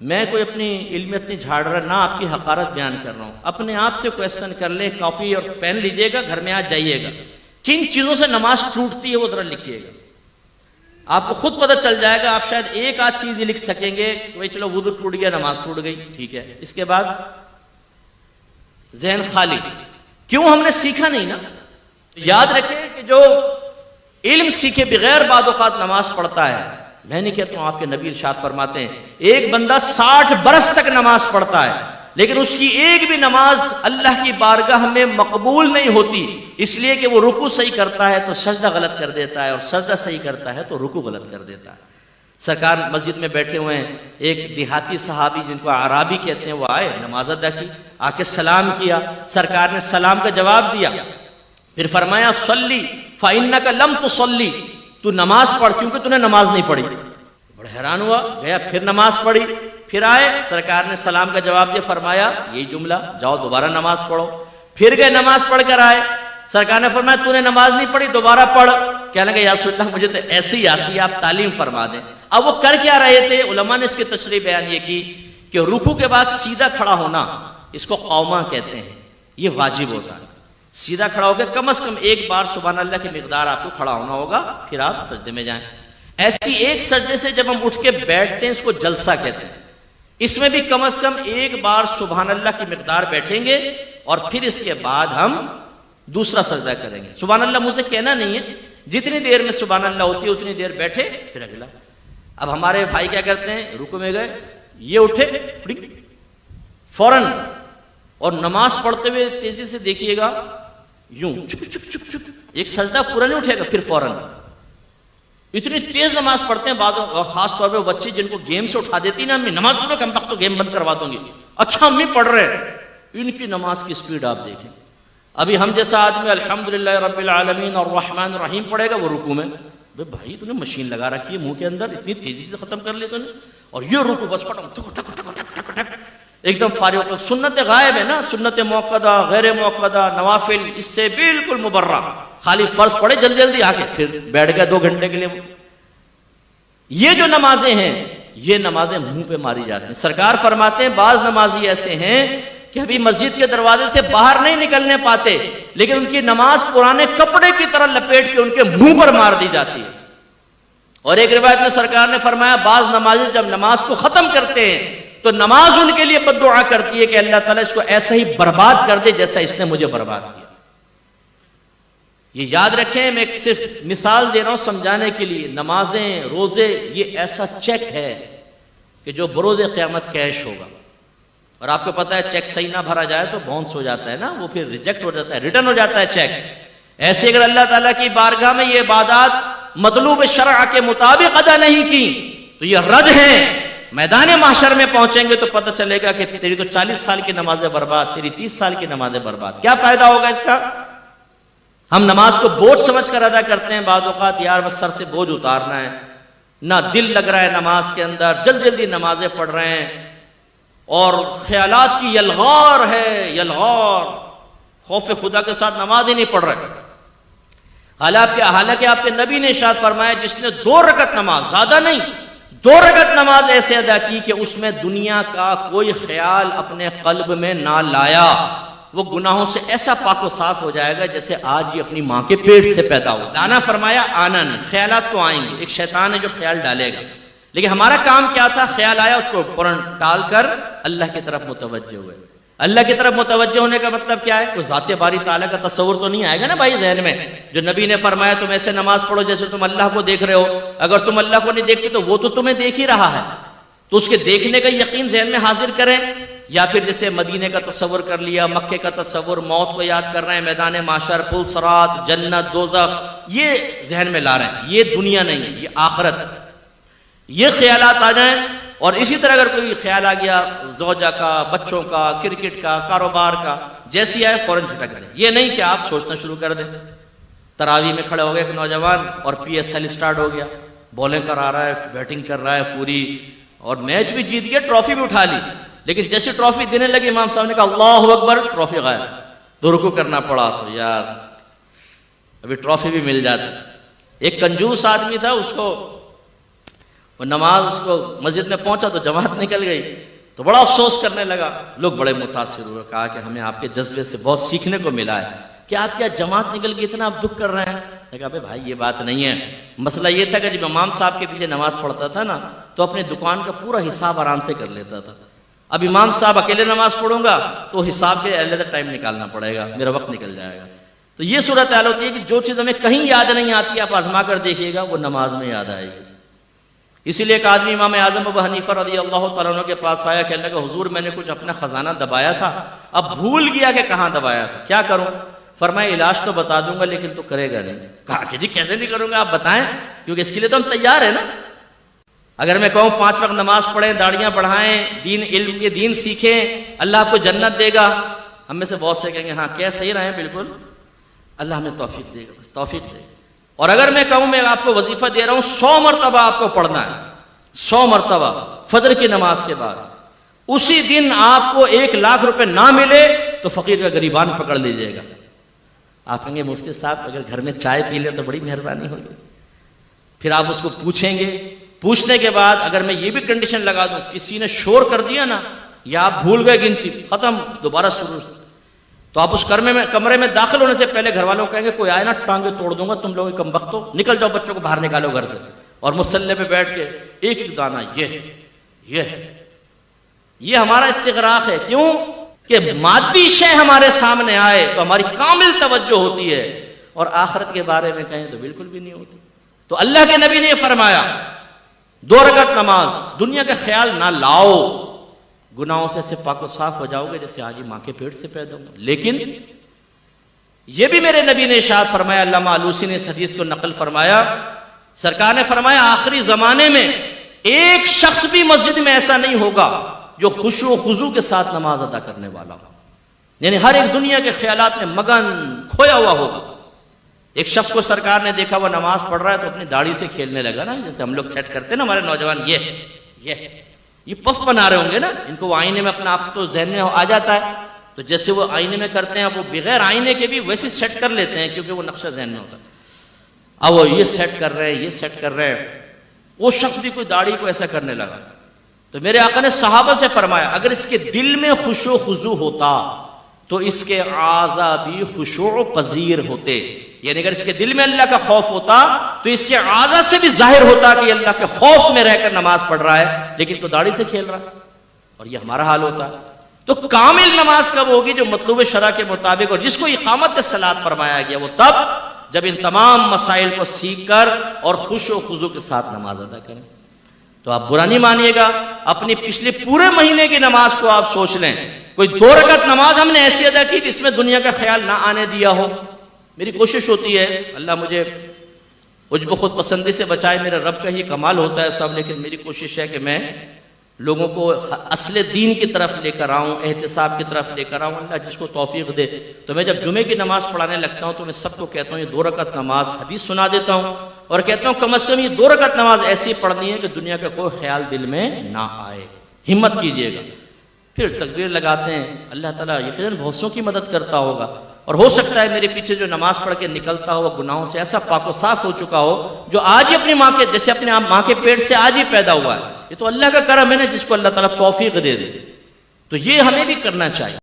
میں کوئی اپنی علم اتنی جھاڑ رہا نہ آپ کی حقارت بیان کر رہا ہوں. اپنے آپ سے کویسچن کر لیں, کاپی اور پین لیجئے گا, گھر میں آ جائیے گا, کن چیزوں سے نماز ٹوٹتی ہے وہ ذرا لکھیے گا, آپ کو خود پتہ چل جائے گا. آپ شاید ایک آدھ چیز ہی لکھ سکیں گے کہ بھائی چلو وضو ٹوٹ گیا, نماز ٹوٹ گئی, ٹھیک ہے. اس کے بعد ذہن خالی, کیوں ہم نے سیکھا نہیں نا. یاد رکھیں کہ جو علم سیکھے بغیر بعض اوقات نماز پڑھتا ہے, میں نہیں کہتا ہوں, آپ کے نبی ارشاد فرماتے ہیں ایک بندہ 60 برس تک نماز پڑھتا ہے لیکن اس کی ایک بھی نماز اللہ کی بارگاہ میں مقبول نہیں ہوتی, اس لیے کہ وہ رکوع صحیح کرتا ہے تو سجدہ غلط کر دیتا ہے, اور سجدہ صحیح کرتا ہے تو رکوع غلط کر دیتا ہے. سرکار مسجد میں بیٹھے ہوئے ہیں, ایک دیہاتی صحابی جن کو عرابی کہتے ہیں وہ آئے, نماز ادا کی, آ کے سلام کیا. سرکار نے سلام کا جواب دیا, پھر فرمایا صلی فإنک لم تصلی, تو نماز پڑھ کیونکہ تو نے نماز نہیں پڑھی. بڑا حیران ہوا, گیا پھر نماز پڑھی, پھر آئے, سرکار نے سلام کا جواب دیا, فرمایا یہی جملہ, جاؤ دوبارہ نماز پڑھو. پھر گئے نماز پڑھ کر آئے, سرکار نے فرمایا تو نے نماز نہیں پڑھی, دوبارہ پڑھ. کہنے لگے یا رسول اللہ مجھے تو ایسی ہی آتی ہے, آپ تعلیم فرما دیں. اب وہ کر کیا رہے تھے, علماء نے اس کی تشریح بیان یہ کی کہ رکوع کے بعد سیدھا کھڑا ہونا, اس کو قوما کہتے ہیں, یہ واجب ہوتا ہے. سیدھا کھڑا ہو کے کم از کم ایک بار سبحان اللہ کی مقدار آپ کو کھڑا ہونا ہوگا, پھر آپ سجدے میں جائیں. ایسی ایک سجدے سے جب ہم اٹھ کے بیٹھتے ہیں اس کو جلسہ کہتے ہیں, اس میں بھی کم از کم ایک بار سبحان اللہ کی مقدار بیٹھیں گے اور پھر اس کے بعد ہم دوسرا سجدہ کریں گے. سبحان اللہ مجھ سے کہنا نہیں ہے, جتنی دیر میں سبحان اللہ ہوتی ہے اتنی دیر بیٹھے پھر اگلا. اب ہمارے بھائی کیا کرتے ہیں, رکوع میں گئے, یہ اٹھے فوراً, اور نماز پڑھتے ہوئے تیزی سے دیکھیے گا یوں چک چک چک چک, ایک سجدہ پورا نہیں اٹھے گا, پھر فوراً. اتنی تیز نماز پڑھتے ہیں بعض, اور خاص طور پہ وہ بچے جن کو گیم سے اٹھا دیتی نا امی, نماز پڑھو کم وقت تو گیم بند کروا دوں گی. اچھا امی پڑھ رہے, ان کی نماز کی سپیڈ آپ دیکھیں. ابھی ہم جیسا آدمی الحمدللہ رب العالمین اور الرحمن الرحیم پڑھے گا, وہ رکوع میں بھائی تو نے مشین لگا رکھی ہے منہ کے اندر, اتنی تیزی سے ختم کر لیا تو نے, اور یہ رکوع بس ایک دم فارغ ہو. سنت غائب ہے نا, سنت موقدہ غیر موقدہ نوافل اس سے بالکل مبرہ, خالی فرض پڑھے جلدی جلدی آ کے پھر بیٹھ گئے 2 گھنٹے کے لیے. یہ جو نمازیں ہیں یہ نمازیں منہ پہ ماری جاتی ہیں. سرکار فرماتے ہیں بعض نمازی ایسے ہیں کہ ابھی مسجد کے دروازے سے باہر نہیں نکلنے پاتے, لیکن ان کی نماز پرانے کپڑے کی طرح لپیٹ کے ان کے منہ پر مار دی جاتی ہے. اور ایک روایت میں سرکار نے فرمایا بعض نمازی جب نماز کو ختم کرتے ہیں تو نماز ان کے لیے بد دعا کرتی ہے کہ اللہ تعالیٰ اس کو ایسا ہی برباد کر دے جیسا اس نے مجھے برباد کیا. یہ یاد رکھیں, میں صرف مثال دے رہا ہوں سمجھانے کے لیے. نمازیں روزے یہ ایسا چیک ہے کہ جو بروز قیامت کیش ہوگا, اور آپ کو پتا ہے چیک صحیح نہ بھرا جائے تو باؤنس ہو جاتا ہے نا, وہ پھر ریجیکٹ ہو جاتا ہے, ریٹرن ہو جاتا ہے چیک. ایسے اگر اللہ تعالیٰ کی بارگاہ میں یہ عبادات مطلوب شرع کے مطابق ادا نہیں کی تو یہ رد ہیں. میدان محشر میں پہنچیں گے تو پتہ چلے گا کہ تیری تو 40 سال کی نمازیں برباد, تیری 30 سال کی نمازیں برباد. کیا فائدہ ہوگا اس کا؟ ہم نماز کو بوجھ سمجھ کر ادا کرتے ہیں بعض اوقات, یار بس سر سے بوجھ اتارنا ہے, نہ دل لگ رہا ہے نماز کے اندر, جلد جلدی نمازیں پڑھ رہے ہیں, اور خیالات کی یلغار ہے, یلغار, خوف خدا کے ساتھ نماز ہی نہیں پڑھ رہے. حالانکہ آپ کے نبی نے ارشاد فرمایا جس نے 2 رکعت نماز, زیادہ نہیں, 2 رکعت نماز ایسے ادا کی کہ اس میں دنیا کا کوئی خیال اپنے قلب میں نہ لایا, وہ گناہوں سے ایسا پاک و صاف ہو جائے گا جیسے آج ہی اپنی ماں کے پیٹ سے پیدا ہو. لانا فرمایا آنا نہیں, خیالات تو آئیں گے, ایک شیطان ہے جو خیال ڈالے گا, لیکن ہمارا کام کیا تھا, خیال آیا اس کو فوراً ٹال کر اللہ کی طرف متوجہ ہوئے. اللہ کی طرف متوجہ ہونے کا مطلب کیا ہے, کوئی ذات باری تعالیٰ کا تصور تو نہیں آئے گا نا بھائی ذہن میں. جو نبی نے فرمایا تم ایسے نماز پڑھو جیسے تم اللہ کو دیکھ رہے ہو, اگر تم اللہ کو نہیں دیکھتے تو وہ تو تمہیں دیکھ ہی رہا ہے, تو اس کے دیکھنے کا یقین ذہن میں حاضر کریں. یا پھر جیسے مدینے کا تصور کر لیا, مکے کا تصور, موت کو یاد کر رہے ہیں, میدان محشر, پل صراط, جنت, دوزخ, یہ ذہن میں لا رہے ہیں. یہ دنیا نہیں ہے, یہ آخرت. یہ خیالات آ جائیں, اور اسی طرح اگر کوئی خیال آ گیا زوجہ کا, بچوں کا, کرکٹ کا, کاروبار کا, جیسی آئے فوراً چھٹک دیں. یہ نہیں کہ آپ سوچنا شروع کر دیں. تراویح میں کھڑے ہو گئے ایک نوجوان اور پی ایس ایل سٹارٹ ہو گیا, بولنگ کرا رہا ہے, بیٹنگ کر رہا ہے پوری, اور میچ بھی جیت گیا, ٹرافی بھی اٹھا لی, لیکن جیسے ٹرافی دینے لگے امام صاحب نے کہا اللہ اکبر, ٹرافی غائب. تو رکوع کرنا پڑا, تو یار ابھی ٹرافی بھی مل جاتا. ایک کنجوس آدمی تھا, اس کو وہ نماز اس کو مسجد میں پہنچا تو جماعت نکل گئی، تو بڑا افسوس کرنے لگا. لوگ بڑے متاثر ہوئے، کہا کہ ہمیں آپ کے جذبے سے بہت سیکھنے کو ملا ہے کہ آپ کیا جماعت نکل گئی اتنا آپ دکھ کر رہے ہیں. کہا بھائی یہ بات نہیں ہے، مسئلہ یہ تھا کہ جب امام صاحب کے پیچھے نماز پڑھتا تھا نا تو اپنی دکان کا پورا حساب آرام سے کر لیتا تھا. اب امام صاحب اکیلے نماز پڑھوں گا تو حساب کے علیحدہ ٹائم نکالنا پڑے گا، میرا وقت نکل جائے گا. تو یہ صورتحال ہوتی ہے کہ جو چیز ہمیں کہیں یاد نہیں آتی آپ آزما کر دیکھیے گا وہ نماز میں یاد آئے گی. اسی لیے ایک آدمی امام اعظم ابو حنیفہ رضی اللہ تعالیٰ عنہ کے پاس آیا، کہنے لگا حضور میں نے کچھ اپنا خزانہ دبایا تھا، اب بھول گیا کہ کہاں دبایا تھا، کیا کروں؟ فرمایا علاج تو بتا دوں گا لیکن تو کرے گا نہیں. کہا کہ جی کیسے نہیں کروں گا، آپ بتائیں، کیونکہ اس کے لیے تو ہم تیار ہیں نا. اگر میں کہوں 5 وقت نماز پڑھیں، داڑیاں بڑھائیں، دین علم کے دین سیکھیں، اللہ آپ کو جنت دے گا، ہم میں سے بہت سے کہیں گے ہاں کیا صحیح رہے بالکل، اللہ ہمیں توفیق دے گا، بس توفیق دے گا. اور اگر میں کہوں میں آپ کو وظیفہ دے رہا ہوں 100 مرتبہ آپ کو پڑھنا ہے، 100 مرتبہ فجر کی نماز کے بعد، اسی دن آپ کو 1 لاکھ روپے نہ ملے تو فقیر کا گریبان پکڑ لیجئے گا. آپ کہیں گے مفتی صاحب اگر گھر میں چائے پی لیں تو بڑی مہربانی ہوگی. پھر آپ اس کو پوچھیں گے، پوچھنے کے بعد اگر میں یہ بھی کنڈیشن لگا دوں کسی نے شور کر دیا نا یا آپ بھول گئے گنتی، ختم، دوبارہ شروع، تو آپ اس کمرے میں داخل ہونے سے پہلے گھر والوں کو کہیں گے کوئی آئے نا ٹانگیں توڑ دوں گا، تم لوگ کم وقت ہو، نکل جاؤ، بچوں کو باہر نکالو گھر سے. اور مصلی پہ بیٹھ کے ایک ایک دانہ یہ ہمارا استغراق ہے. کیوں کہ مادی شے ہمارے سامنے آئے تو ہماری کامل توجہ ہوتی ہے، اور آخرت کے بارے میں کہیں تو بالکل بھی نہیں ہوتی. تو اللہ کے نبی نے یہ فرمایا 2 رکعت نماز، دنیا کا خیال نہ لاؤ، گناہوں سے پاک و صاف ہو جاؤ گے جیسے آج ہی ماں کے پیٹ سے پیدا ہوں. لیکن یہ بھی میرے نبی نے ارشاد فرمایا، علامہ آلوسی نے اس حدیث کو نقل فرمایا، سرکار نے فرمایا آخری زمانے میں ایک شخص بھی مسجد میں ایسا نہیں ہوگا جو خشوع و خضوع کے ساتھ نماز ادا کرنے والا ہو، یعنی ہر ایک دنیا کے خیالات میں مگن کھویا ہوا ہوگا. ایک شخص کو سرکار نے دیکھا وہ نماز پڑھ رہا ہے تو اپنی داڑھی سے کھیلنے لگا نا، جیسے ہم لوگ سیٹ کرتے ہیں نا ہمارے نوجوان، یہ پف بنا رہے ہوں گے نا، ان کو وہ آئینے میں اپنا عکس تو ذہن میں آ جاتا ہے، تو جیسے وہ آئینے میں کرتے ہیں وہ بغیر آئینے کے بھی ویسے سیٹ کر لیتے ہیں کیونکہ وہ نقشہ ذہن میں ہوتا ہے. اب وہ یہ سیٹ کر رہے ہیں، یہ سیٹ کر رہے ہیں، وہ شخص بھی کوئی داڑھی کو ایسا کرنے لگا. تو میرے آقا نے صحابہ سے فرمایا اگر اس کے دل میں خشوع و خضوع ہوتا تو اس کے اعضاء بھی خشوع پذیر ہوتے، یعنی اگر اس کے دل میں اللہ کا خوف ہوتا تو اس کے اعضاء سے بھی ظاہر ہوتا کہ اللہ کے خوف میں رہ کر نماز پڑھ رہا ہے، لیکن تو داڑھی سے کھیل رہا ہے. اور یہ ہمارا حال ہوتا ہے. تو کامل نماز کب ہوگی؟ جو مطلوب شرع کے مطابق، اور جس کو اقامت الصلاۃ فرمایا گیا وہ تب جب ان تمام مسائل کو سیکھ کر اور خشوع و خضوع کے ساتھ نماز ادا کریں. تو آپ برا نہیں مانیے گا، اپنی پچھلے پورے مہینے کی نماز کو آپ سوچ لیں، کوئی 2 رکعت نماز ہم نے ایسی ادا کی جس میں دنیا کا خیال نہ آنے دیا ہو. میری کوشش ہوتی ہے، اللہ مجھے عجب و خود پسندی سے بچائے، میرے رب کا ہی کمال ہوتا ہے سب، لیکن میری کوشش ہے کہ میں لوگوں کو اصل دین کی طرف لے کر آؤں، احتساب کی طرف لے کر آؤں. اللہ جس کو توفیق دے. تو میں جب جمعے کی نماز پڑھانے لگتا ہوں تو میں سب کو کہتا ہوں یہ 2 رکعت نماز حدیث سنا دیتا ہوں اور کہتا ہوں کم از کم یہ 2 رکعت نماز ایسی پڑھنی ہے کہ دنیا کا کوئی خیال دل میں نہ آئے. ہمت کیجئے گا. پھر تکبیر لگاتے ہیں، اللہ تعالیٰ یقیناً بہتوں کی مدد کرتا ہوگا، اور ہو سکتا ہے میرے پیچھے جو نماز پڑھ کے نکلتا ہو وہ گناہوں سے ایسا پاک و صاف ہو چکا ہو جو آج ہی اپنی ماں کے جیسے اپنے ماں کے پیٹ سے آج ہی پیدا ہوا ہے. یہ تو اللہ کا کرم ہے نا جس کو اللہ تعالیٰ توفیق دے دے. تو یہ ہمیں بھی کرنا چاہیے.